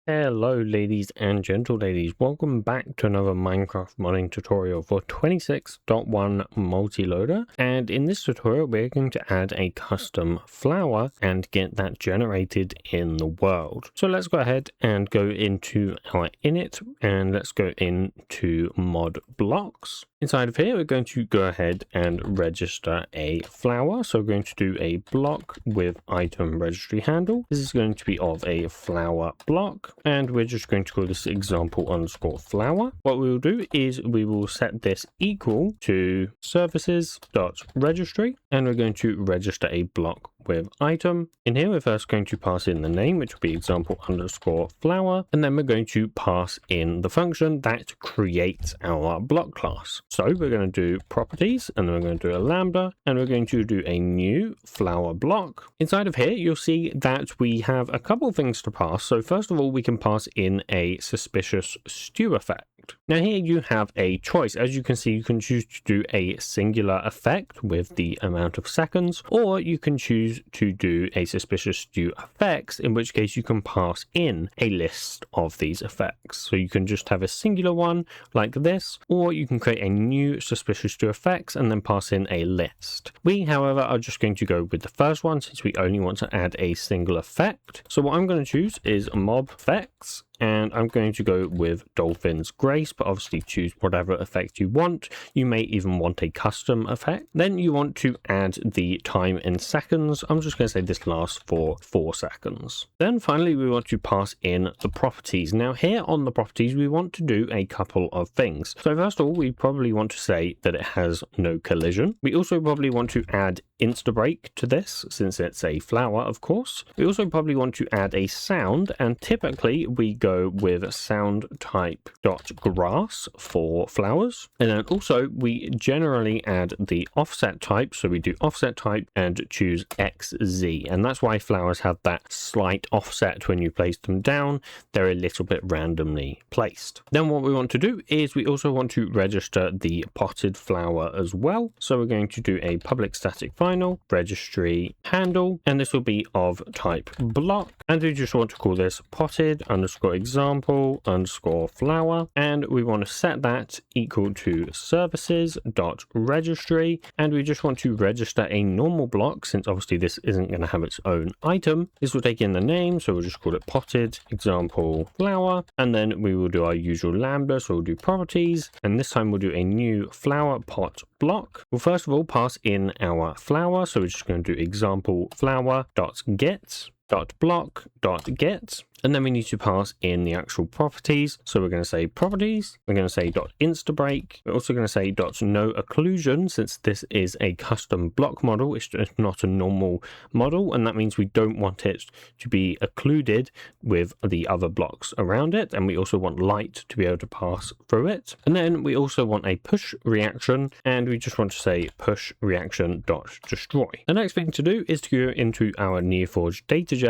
Hello ladies and gentle ladies, welcome back to another Minecraft modding tutorial for 26.1 MultiLoader, and in this tutorial we're going to add a custom flower and get that generated in the world. So let's go ahead and go into our init and let's go into mod blocks. Inside of here we're going to go ahead and register a flower, so we're going to do a block with item registry handle. This is going to be of a flower block, and we're just going to call this example underscore flower. What we will do is we will set this equal to services.registry, and we're going to register a block with item. In here we're first going to pass in the name, which will be example underscore flower, and then we're going to pass in the function that creates our block class. So we're going to do properties, and then we're going to do a lambda, and we're going to do a new flower block. Inside of here you'll see that we have a couple of things to pass. So first of all, we can pass in a suspicious stew effect. Now here you have a choice. As you can see, you can choose to do a singular effect with the amount of seconds, or you can choose to do a suspicious stew effects, in which case you can pass in a list of these effects. So you can just have a singular one like this, or you can create a new suspicious stew effects and then pass in a list. We, however, are just going to go with the first one since we only want to add a single effect. So what I'm going to choose is mob effects, and I'm going to go with Dolphin's Grace, but obviously choose whatever effect you want. You may even want a custom effect. Then you want to add the time in seconds. I'm just going to say this lasts for 4 seconds. Then finally, we want to pass in the properties. Now here on the properties, we want to do a couple of things. So first of all, we probably want to say that it has no collision. We also probably want to add Instabreak to this, since it's a flower, of course. We also probably want to add a sound, and typically we go with sound type .grass for flowers. And then also we generally add the offset type, so we do offset type and choose XZ, and that's why flowers have that slight offset when you place them down. They're a little bit randomly placed. Then what we want to do is we also want to register the potted flower as well. So we're going to do a public static final registry handle, and this will be of type block, and we just want to call this potted underscore example underscore flower, and we want to set that equal to services dot registry, and we just want to register a normal block since obviously this isn't going to have its own item. This will take in the name, so we'll just call it potted example flower, and then we will do our usual lambda, so we'll do properties, and this time we'll do a new flower pot block. We'll first of all pass in our flower, so we're just going to do example flower dot get dot block dot get, and then we need to pass in the actual properties. So we're going to say properties, we're going to say dot instabreak, we're also going to say dot no occlusion, since this is a custom block model, it's just not a normal model, and that means we don't want it to be occluded with the other blocks around it, and we also want light to be able to pass through it. And then we also want a push reaction, and we just want to say push reaction dot destroy. The next thing to do is to go into our NeoForge Datagen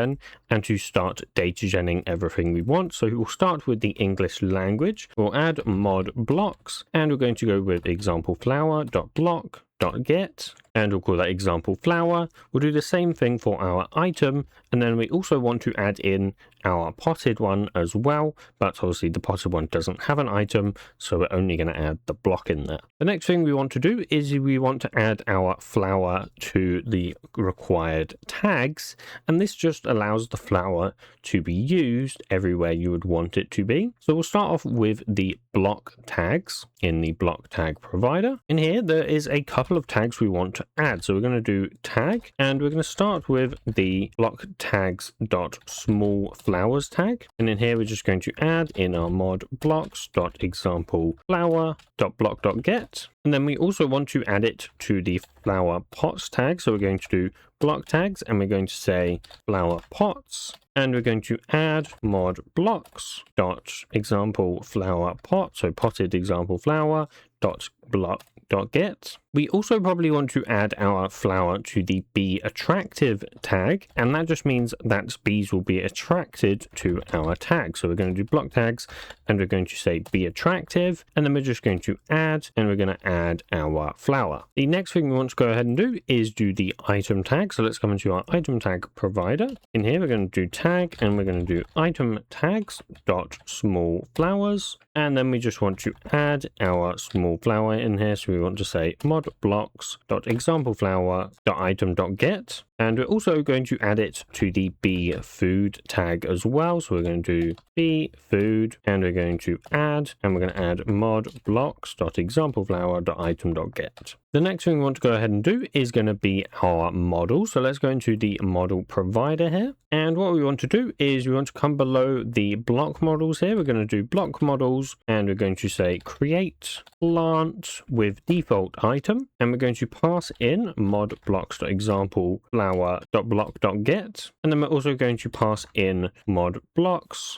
and to start datagening everything we want. So we'll start with the English language. We'll add mod blocks, and we're going to go with example flower dot block dot get, and we'll call that example flower. We'll do the same thing for our item, and then we also want to add in our potted one as well, but obviously the potted one doesn't have an item, so we're only going to add the block in there. The next thing we want to do is we want to add our flower to the required tags, and this just allows the flower to be used everywhere you would want it to be. So we'll start off with the block tags in the block tag provider. In here there is a couple of tags we want to add, so we're going to do tag, and we're going to start with the block tags dot small flowers tag, and in here we're just going to add in our mod blocks dot example flower dot block dot get, and then we also want to add it to the flower pots tag. So we're going to do block tags, and we're going to say flower pots, and we're going to add mod blocks dot example flower pot, so potted example flower dot block dot get, We also probably want to add our flower to the be attractive tag, and that just means that bees will be attracted to our tag. So we're going to do block tags, and we're going to say be attractive, and then we're just going to add, and we're going to add our flower. The next thing we want to go ahead and do is do the item tag. So let's come into our item tag provider. In here, we're going to do tag, and we're going to do item tags dot small flowers, and then we just want to add our small flower in here. So we want to say mod blocks dot example flower dot item dot get, and we're also going to add it to the bee food tag as well. So we're going to do bee food, and we're going to add, and we're going to add mod blocks dot example flower dot item dot get. The next thing we want to go ahead and do is going to be our model. So let's go into the model provider here. And what we want to do is we want to come below the block models here. We're going to do block models, and we're going to say create plant with default item. And we're going to pass in mod blocks.example flower.block.get. And then we're also going to pass in mod blocks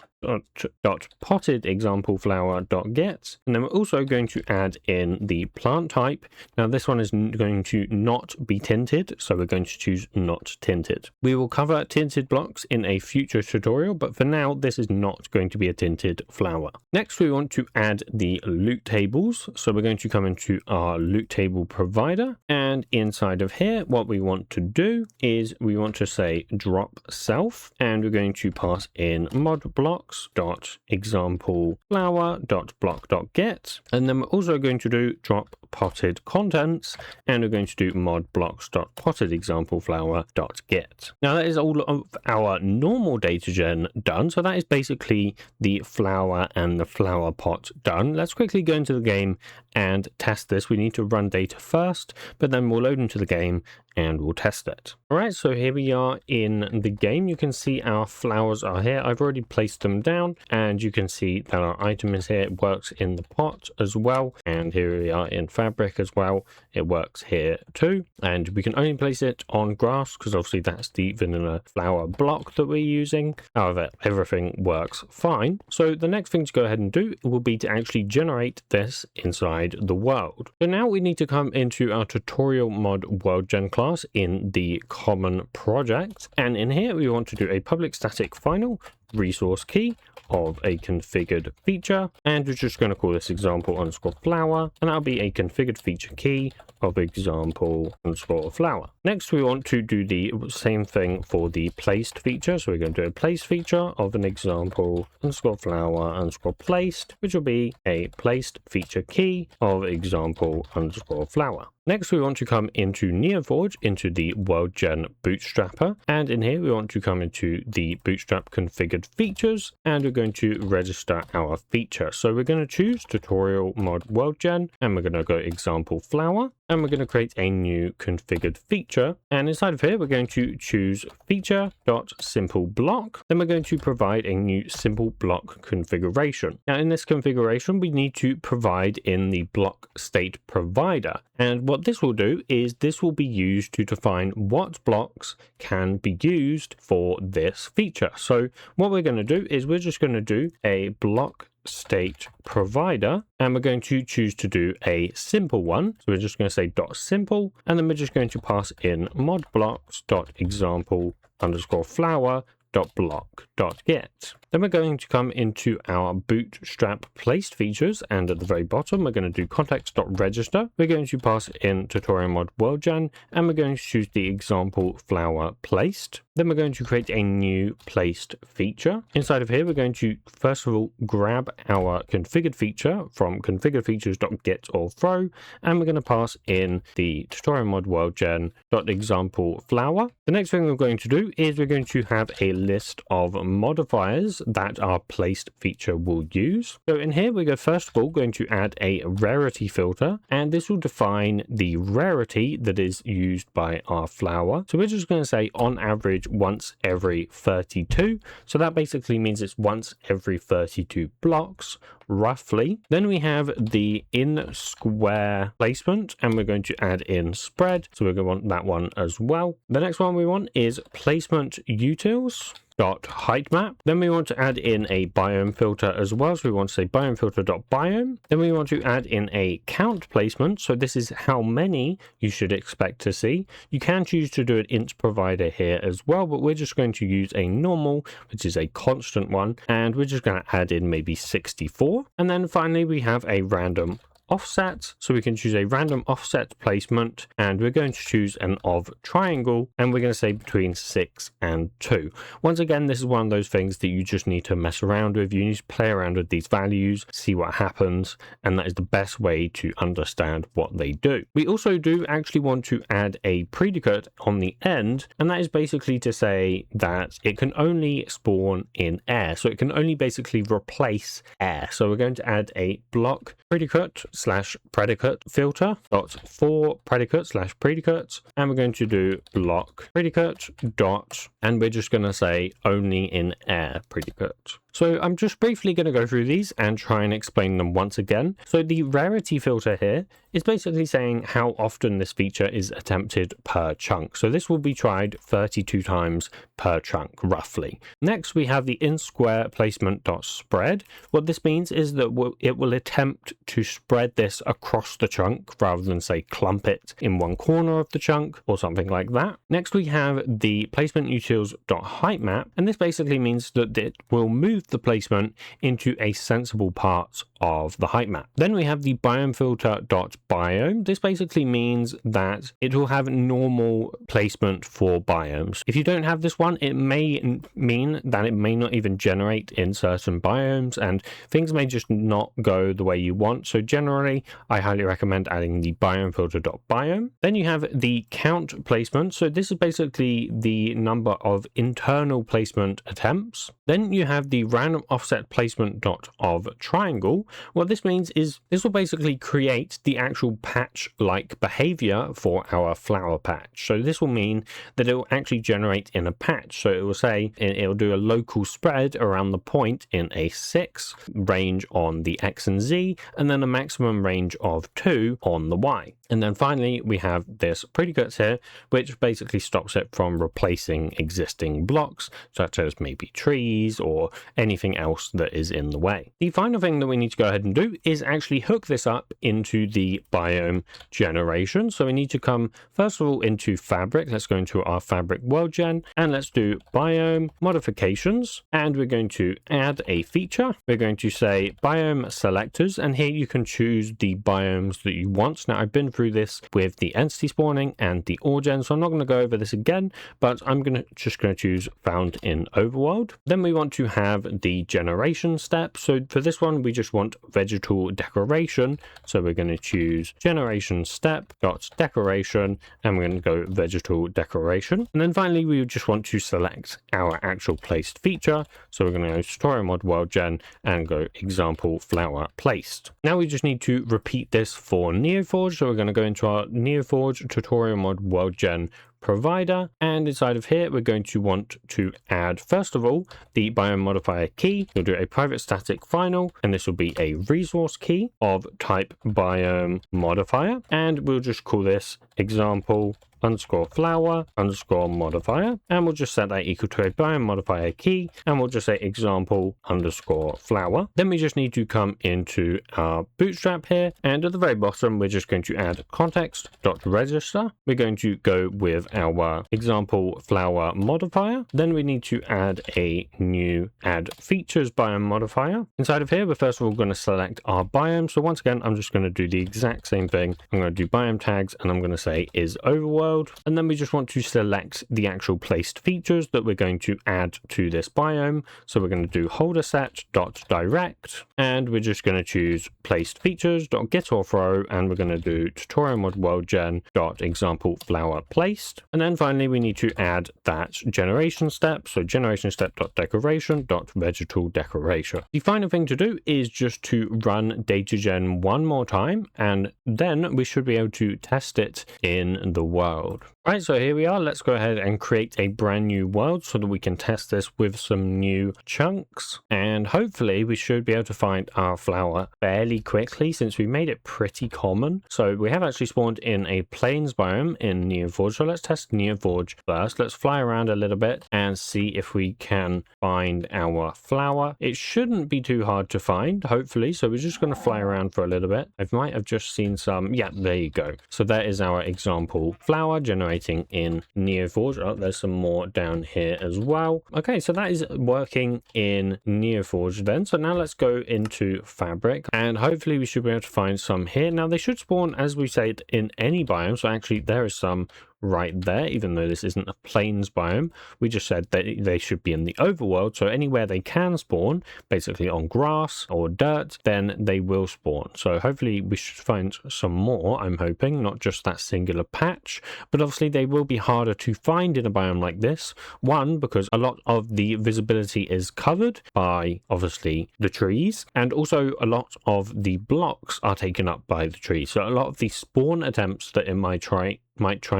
dot potted example flower dot get, and then we're also going to add in the plant type. Now this one is going to not be tinted, so we're going to choose not tinted. We will cover tinted blocks in a future tutorial, but for now this is not going to be a tinted flower. Next we want to add the loot tables, so we're going to come into our loot table provider, and inside of here what we want to do is we want to say drop self, and we're going to pass in mod blocks dot example flower dot block dot get, and then we're also going to do drop potted contents, and we're going to do mod blocks dot potted example flower dot get. Now that is all of our normal data gen done, so that is basically the flower and the flower pot done. Let's quickly go into the game and test this. We need to run data first, but then we'll load into the game and we'll test it. All right, so here we are in the game. You can see our flowers are here. I've already placed them down, and you can see that our item is here. It works in the pot as well, and here we are in Fabric as well. It works here too, and we can only place it on grass because obviously that's the vanilla flower block that we're using. However, everything works fine. So the next thing to go ahead and do will be to actually generate this inside the world. So now we need to come into our tutorial mod world gen class in the common project, and in here we want to do a public static final resource key of a configured feature, and we're just going to call this example underscore flower, and that'll be a configured feature key of example underscore flower. Next we want to do the same thing for the placed feature, so we're going to do a placed feature of an example underscore flower underscore placed, which will be a placed feature key of example underscore flower. Next we want to come into NeoForge, into the world gen bootstrapper, and in here we want to come into the bootstrap configured features, and we're going to register our feature. So we're going to choose tutorial mod world gen, and we're going to go example flower, and we're going to create a new configured feature, and inside of here we're going to choose feature.simple block. Then we're going to provide a new simple block configuration. Now in this configuration we need to provide in the block state provider, and what this will do is this will be used to define what blocks can be used for this feature. So what we're going to do is we're just going to do a block state provider, and we're going to choose to do a simple one. So we're just going to say dot simple, and then we're just going to pass in mod blocks dot example underscore flower dot block dot get. Then we're going to come into our bootstrap placed features, and at the very bottom we're going to do context.register. We're going to pass in tutorial mod world gen, and we're going to choose the example flower placed. Then we're going to create a new placed feature. Inside of here we're going to first of all grab our configured feature from configuredFeatures.get or throw, and we're going to pass in the tutorial mod world gen .example flower. The next thing we're going to do is we're going to have a list of modifiers that our placed feature will use. So in here we're first of all going to add a rarity filter, and this will define the rarity that is used by our flower. So we're just going to say on average once every 32. So that basically means it's once every 32 blocks roughly. Then we have the in square placement, and we're going to add in spread. So we're going to want that one as well. The next one we want is placement utils dot height map. Then we want to add in a biome filter as well. So we want to say biome filter dot biome. Then we want to add in a count placement. So this is how many you should expect to see. You can choose to do an int provider here as well, but we're just going to use a normal, which is a constant one, and we're just going to add in maybe 64. And then finally we have a random offset, so we can choose a random offset placement, and we're going to choose an of triangle, and we're going to say between 6 and 2. Once again, this is one of those things that you just need to mess around with. You need to play around with these values, see what happens, and that is the best way to understand what they do. We also do actually want to add a predicate on the end, and that is basically to say that it can only spawn in air, so it can only basically replace air. So we're going to add a block predicate slash predicate filter dot for predicate slash predicates, and we're going to do block predicate dot, and we're just going to say only in air predicate. So I'm just briefly going to go through these and try and explain them once again. So the rarity filter here is basically saying how often this feature is attempted per chunk. So this will be tried 32 times per chunk, roughly. Next, we have the in square placement dot spread. What this means is that it will attempt to spread this across the chunk rather than say clump it in one corner of the chunk or something like that. Next, we have the placement utils dot height map, and this basically means that it will move the placement into a sensible part of the height map. Then we have the biome filter dot biome. This basically means that it will have normal placement for biomes. If you don't have this one, it may mean that it may not even generate in certain biomes, and things may just not go the way you want. So generally, I highly recommend adding the biome filter dot biome. Then you have the count placement. So this is basically the number of internal placement attempts. Then you have the random offset placement dot of triangle. What this means is this will basically create the actual patch like behavior for our flower patch. So this will mean that it will actually generate in a patch. So it will say it will do a local spread around the point in a 6 range on the X and Z, and then a maximum range of 2 on the Y. And then finally, we have this predicate here, which basically stops it from replacing existing blocks, such as maybe trees or anything else that is in the way. The final thing that we need to go ahead and do is actually hook this up into the biome generation. So we need to come, first of all, into Fabric. Let's go into our Fabric world gen, and let's do biome modifications, and we're going to add a feature. We're going to say biome selectors, and here you can choose the biomes that you want. Now, I've been through this with the entity spawning and the orgen, so I'm not going to go over this again, but I'm just going to choose found in overworld. Then we want to have the generation step. So for this one, we just want vegetal decoration. So we're going to choose generation step dot decoration, and we're going to go vegetal decoration. And then finally, we just want to select our actual placed feature. So we're going to go tutorial mod world gen and go example flower placed. Now we just need to repeat this for NeoForge. So we're going to go into our NeoForge tutorial mod world gen provider, and inside of here we're going to want to add, first of all, the biome modifier key. We'll do a private static final, and this will be a resource key of type biome modifier, and we'll just call this example underscore flower underscore modifier, and we'll just set that equal to a biome modifier key, and we'll just say example underscore flower. Then we just need to come into our bootstrap here, and at the very bottom we're just going to add context dot register. We're going to go with our example flower modifier. Then we need to add a new add features biome modifier. Inside of here, we're first of all going to select our biome. So once again, I'm just going to do the exact same thing. I'm going to do biome tags, and I'm going to say is overworld. And then we just want to select the actual placed features that we're going to add to this biome. So we're going to do holder set dot direct, and we're just going to choose placed features dot get or throw, and we're going to do tutorial mod world gen dot example flower placed. And then finally, we need to add that generation step. So generation step dot decoration dot vegetal decoration. The final thing to do is just to run Datagen one more time, and then we should be able to test it in the world. world. Right, so here we are. Let's go ahead and create a brand new world so that we can test this with some new chunks. And hopefully we should be able to find our flower fairly quickly since we made it pretty common. So we have actually spawned in a plains biome in NeoForge. So let's test NeoForge first. Let's fly around a little bit and see if we can find our flower. It shouldn't be too hard to find, hopefully. So we're just going to fly around for a little bit. I might have just seen some. Yeah, there you go. So that is our example flower generating in NeoForge. Oh, there's some more down here as well. Okay, so that is working in NeoForge then. So now let's go into Fabric and hopefully we should be able to find some here. Now they should spawn, as we said, in any biome. So actually there is some right there, even though this isn't a plains biome. We just said that they should be in the overworld, so anywhere they can spawn, basically on grass or dirt, then they will spawn. So hopefully we should find some more, I'm hoping, not just that singular patch, but obviously they will be harder to find in a biome like this. One, because a lot of the visibility is covered by obviously the trees, and also a lot of the blocks are taken up by the trees. So a lot of the spawn attempts that it might try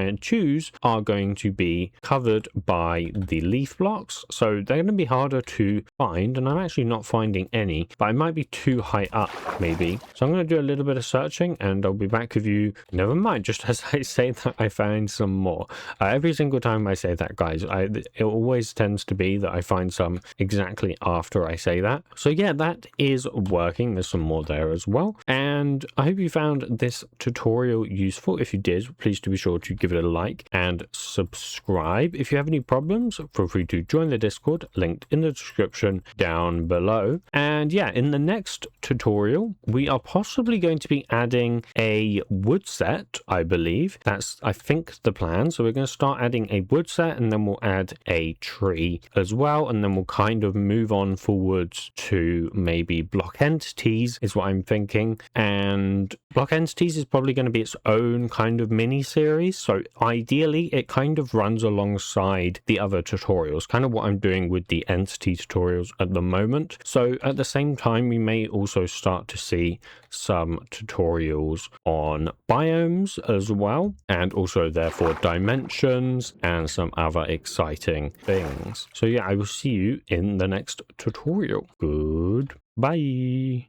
and choose are going to be covered by the leaf blocks, so they're going to be harder to find, and I'm actually not finding any, but I might be too high up maybe. So I'm going to do a little bit of searching and I'll be back with you, never mind, just as I say that I find some more. Every single time I say that, guys, it always tends to be that I find some exactly after I say that. So yeah, that is working. There's some more there as well, and I hope you found this tutorial useful. If you did, please do be sure to give it a like and subscribe. If you have any problems, feel free to join the Discord, linked in the description down below. And yeah, in the next tutorial, we are possibly going to be adding a wood set, I believe. That's, I think, the plan. So we're going to start adding a wood set, and then we'll add a tree as well, and then we'll kind of move on forwards to maybe block entities is what I'm thinking. And block entities is probably going to be its own kind of mini series. So ideally it kind of runs alongside the other tutorials, kind of what I'm doing with the entity tutorials at the moment. So at the same time, we may also start to see some tutorials on biomes as well, and also therefore dimensions and some other exciting things. So yeah, I will see you in the next tutorial. Goodbye.